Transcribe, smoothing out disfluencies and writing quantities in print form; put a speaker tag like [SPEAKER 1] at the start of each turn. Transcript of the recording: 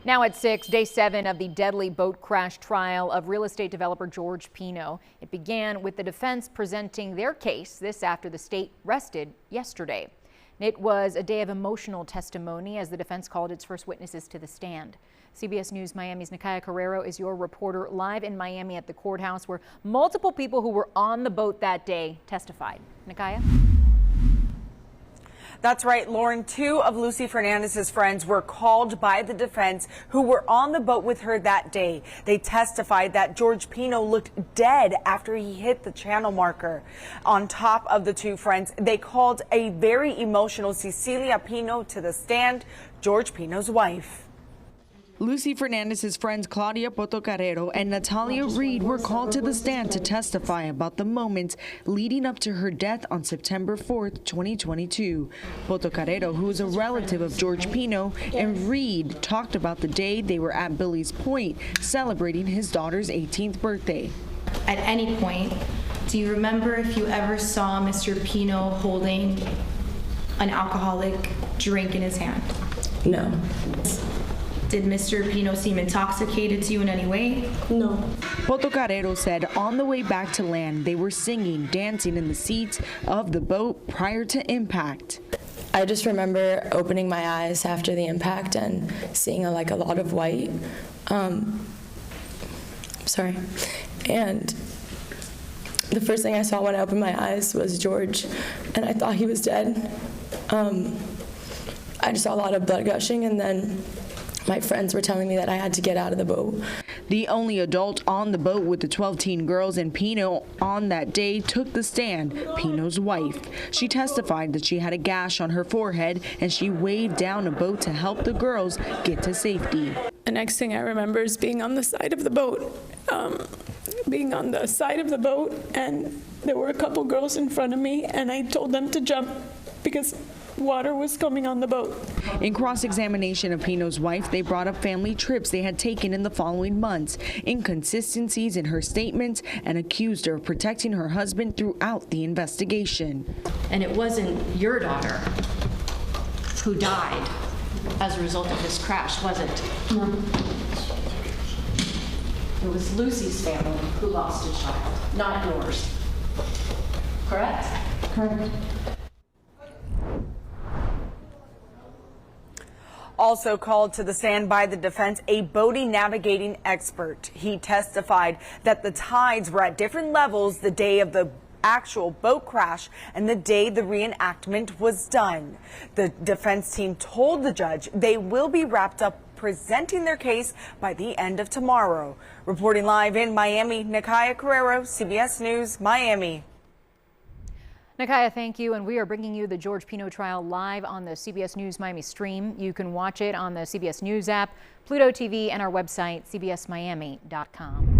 [SPEAKER 1] Now at 6, day 7 of the deadly boat crash trial of real estate developer George Pino. It began with the defense presenting their case, this after the state rested yesterday. It was a day of emotional testimony as the defense called its first witnesses to the stand. CBS News Miami's Nakaya Carrero is your reporter live in Miami at the courthouse where multiple people who were on the boat that day testified. Nakaya?
[SPEAKER 2] That's right, Lauren. 2 of Lucy Fernandez's friends were called by the defense who were on the boat with her that day. They testified that George Pino looked dead after he hit the channel marker. On top of the 2 friends, they called a very emotional Cecilia Pino to the stand, George Pino's wife.
[SPEAKER 3] Lucy Fernandez's friends Claudia Portocarrero and Natalia Reed were called to the stand to testify about the moments leading up to her death on September 4th, 2022. Portocarrero, who is a relative of George Pino, and Reed talked about the day they were at Billy's Point celebrating his daughter's 18th birthday.
[SPEAKER 4] At any point, do you remember if you ever saw Mr. Pino holding an alcoholic drink in his hand?
[SPEAKER 5] No.
[SPEAKER 4] Did Mr. Pino seem intoxicated to you in any way?
[SPEAKER 5] No.
[SPEAKER 3] Portocarrero said on the way back to land, they were singing, dancing in the seats of the boat prior to impact.
[SPEAKER 5] I just remember opening my eyes after the impact and seeing a lot of white. And the first thing I saw when I opened my eyes was George, and I thought he was dead. I just saw a lot of blood gushing, and then my friends were telling me that I had to get out of the boat.
[SPEAKER 3] The only adult on the boat with the 12 teen girls and Pino on that day took the stand, Pino's wife. She testified that she had a gash on her forehead and she waved down a boat to help the girls get to safety.
[SPEAKER 6] The next thing I remember is being on the side of the boat. And there were a couple girls in front of me, and I told them to jump because water was coming on the boat.
[SPEAKER 3] In cross-examination of Pino's wife, they brought up family trips they had taken in the following months, inconsistencies in her statements, and accused her of protecting her husband throughout the investigation.
[SPEAKER 7] And it wasn't your daughter who died as a result of this crash, was it? No. It was Lucy's family who lost a child, not yours. Correct?
[SPEAKER 5] Correct.
[SPEAKER 2] Also called to the stand by the defense, a boating navigating expert. He testified that the tides were at different levels the day of the actual boat crash and the day the reenactment was done. The defense team told the judge they will be wrapped up presenting their case by the end of tomorrow. Reporting live in Miami, Nakaya Carrero, CBS News, Miami.
[SPEAKER 1] Nakaya, thank you. And we are bringing you the George Pino trial live on the CBS News Miami stream. You can watch it on the CBS News app, Pluto TV, and our website, cbsmiami.com.